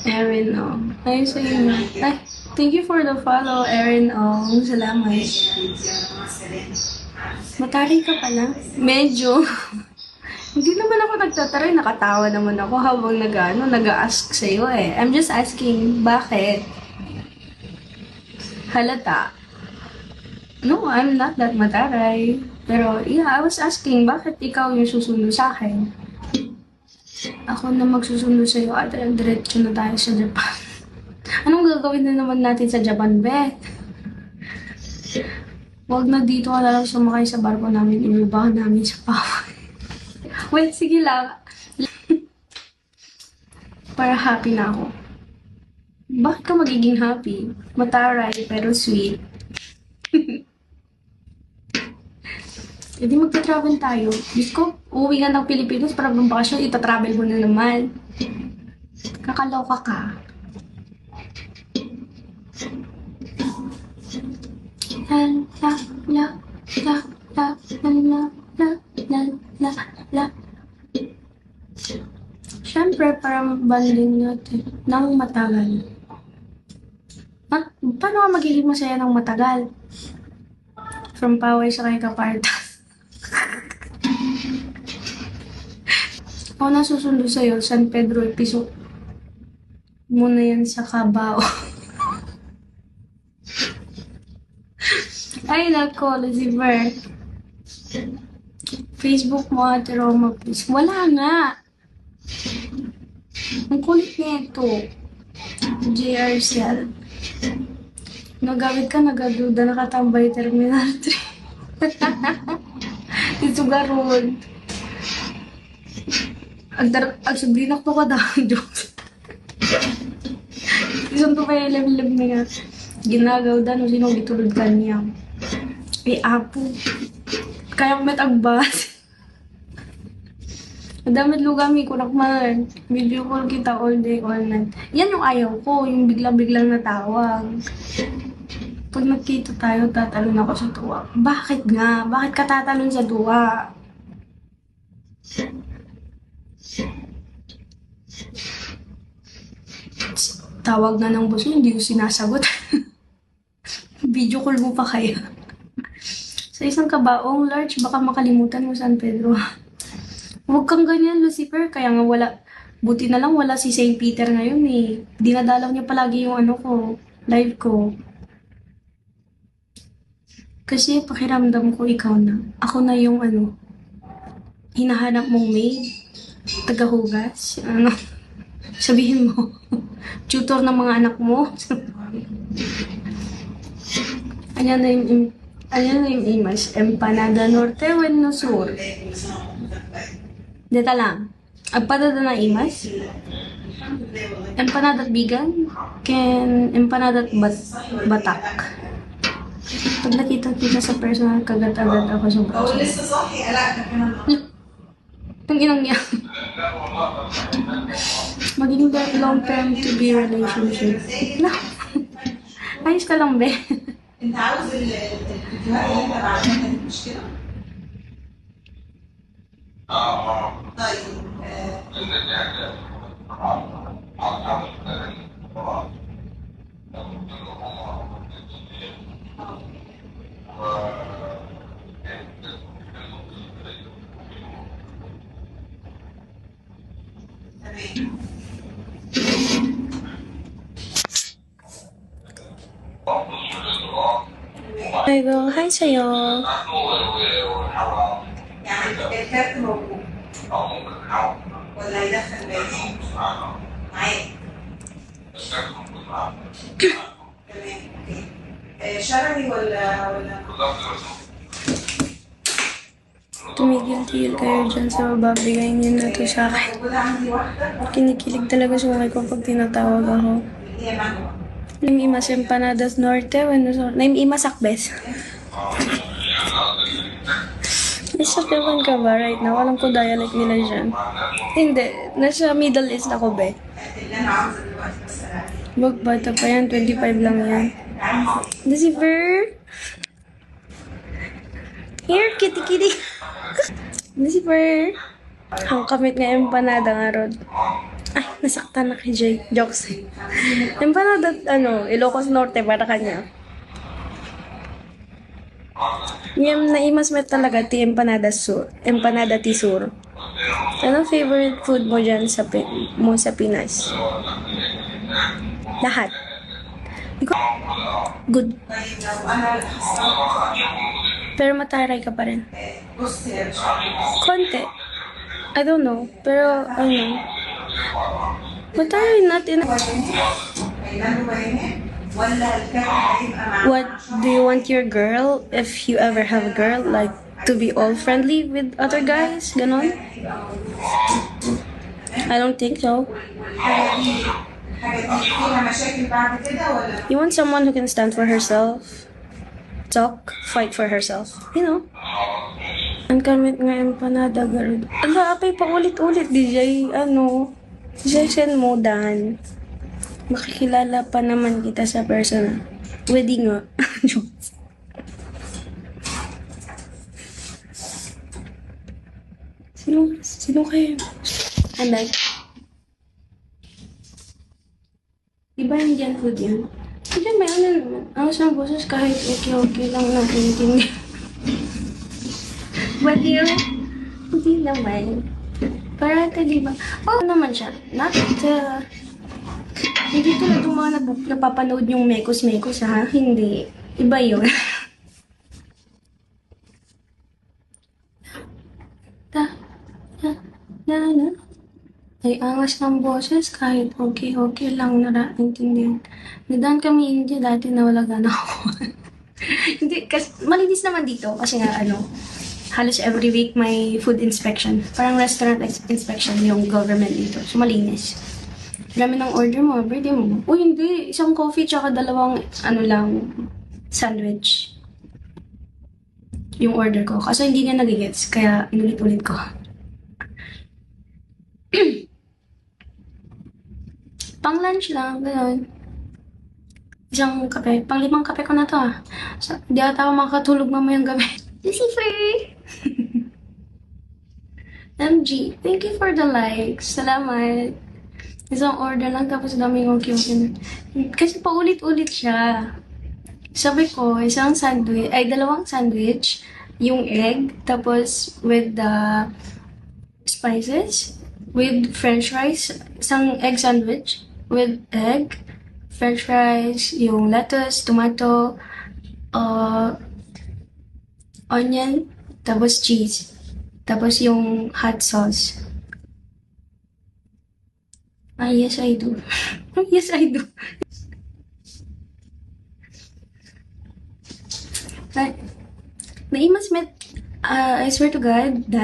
Erin Ong. Ay, sa inyo. Ay, thank you for the follow, Erin Ong. Salamat. Matari ka pala? Medyo. Hindi naman ako nagtataray. Nakatawa naman ako habang nag-a-ask sa'yo eh. I'm just asking, bakit? Halata. No, I'm not that mataray. Pero, yeah, I was asking, bakit ikaw yung susundo sa akin? Ako na magsusundo sa'yo at diretso na tayo sa Japan. Anong gagawin na naman natin sa Japan, be? Huwag na dito ka na lang sumakay sa barko namin. Inubahan namin sa Paway. Well, sige lang. Para happy na ako. Bakit ka magiging happy? Mataray, pero sweet. E di magta-travel tayo. Diyos ko, uuwi ka ng Pilipinas para bakasyon, ita-travel mo na naman. Kakaloka ka. La, la, la, la, la, la, la, la, la. Siyempre, parang banding natin ng matagal. Ha? Paano ka magiging masaya ng matagal? From Paway sa kay Kaparta. Ako na susundo sa'yo, San Pedro Episo. Muna yan sa Cabao. Ay, nako, Lucifer. Facebook mo, Ate Roma, please. Wala nga. Ang kulit nito. JR Cell. Nagawit ka, nagaduda, nakatambay Terminal 3. Isuga road. Agsublinak po ka dahil jokes. Isang to kaya lab-lab na nga. Ginagaw da no sino gitulod ka niya. Eh, apo. Kaya kumet agbas. Madamit lugami ko nakman. Video call kita all day, all night. Yan yung ayaw ko, yung biglang-biglang natawag. Pag nagkita tayo, tatalon ako sa tuwa. Bakit nga? Bakit ka tatalon sa tuwa? Tawag na ng boss mo, hindi ko sinasagot. Video call mo pa kaya? Sa isang kabaong large, baka makalimutan mo San Pedro. Huwag kang ganyan, Lucifer. Kaya nga wala, buti na lang wala si St. Peter ngayon eh. Dinadalaw niya palagi yung live ko. Kasi pakiramdam ko ikaw na. Ako na yung hinahanap mong maid. Tagahugas. Sabihin mo. Tutor ng mga anak mo. Ayan na yung imas. Empanada Norte o no Sur. Dito lang. Agpadada na imas. Empanada Bigan. Ken empanada Batak. Pag nakita kita sa personal, kagat-agad ako sa braso. Ang inang niya. Maging long-term to be relationship. No. Ayos ka lang, be. انت عاوز الفيديوهات اللي بعتها كانت مشكله؟ طيب 아이고, 하이세요. يعني الكارت موجود ولا يدخل بس معاك تمام اوكي شرعي ولا Tumigil-tigil kayo dyan sa babigay niyo na to sa akin. موجودة عندي واحدة Kinikilig talaga sumay ko pag tinatawag ako. اللي هي معاك Naim Imas Empanadas Norte, Naim Imas Akbes. Nasa Japan ka ba right now? Alam ko dialect nila dyan. Hindi, nasa Middle East ako, be. اللي انا عاوزه دلوقتي بس Wag, bata pa yan, 25 lang yan. Lucifer! Here, kitty kitty! Lucifer! Ang kamit nga empanada nga, Rod. Ay, nasaktan na kay Jay. Jokes. Empanada, Ilocos Norte para kanya. Yung naimas met talaga ti empanada sur. Empanada ti sur. Anong favorite food mo dyan mo sa Pinas? Lahat. Good. Pero mataray ka pa rin. Konti. I don't know. Pero, mataray natin. What do you want your girl, if you ever have a girl, like, to be all friendly with other guys? Ganon? I don't think so. You want someone who can stand for herself, talk, fight for herself. You know? Ang kamit nga empanada, garod. Ala, apay pa ulit-ulit, DJ, DJ send mo, Dan. Makikilala pa naman kita sa personal. Wedding nga. Sino kayo? And like, diba Indian food yan? Hindi, may naman. Ang isang boses kahit okay lang natin. But you, hindi naman. Parang diba? Oo naman siya. Hindi tulad yung mga napapanood yung mekos-mekos, ha? Hindi. Iba yun. Ay, angas ng boses kahit okay lang naraintindihan. Nadaan kami India dati na wala gana ako. Hindi, kasi malinis naman dito kasi nga halos every week may food inspection. Parang restaurant inspection yung government dito. So malinis. Dami ng order mo, birthday mo. Uy, hindi. Isang coffee tsaka dalawang sandwich. Yung order ko. Kasi hindi niya nagigets, kaya inulit-ulit ko. Pang lunch lang, gano'n. Isang kape. Pang 5 kape ko na to, ah. So, di ata ako makakatulog mamayang gabi. Lucifer! MG, thank you for the likes. Salamat. Isang order lang, tapos dami yung okay. Kasi paulit-ulit siya. Sabi ko, dalawang sandwich, yung egg, tapos with the spices, with french fries, isang egg sandwich, with egg, french fries, yung lettuce, tomato, onion, tapos cheese, tapos yung hot sauce. Ah, yes, I do. Yes, I do. Naimas met, I swear to God, that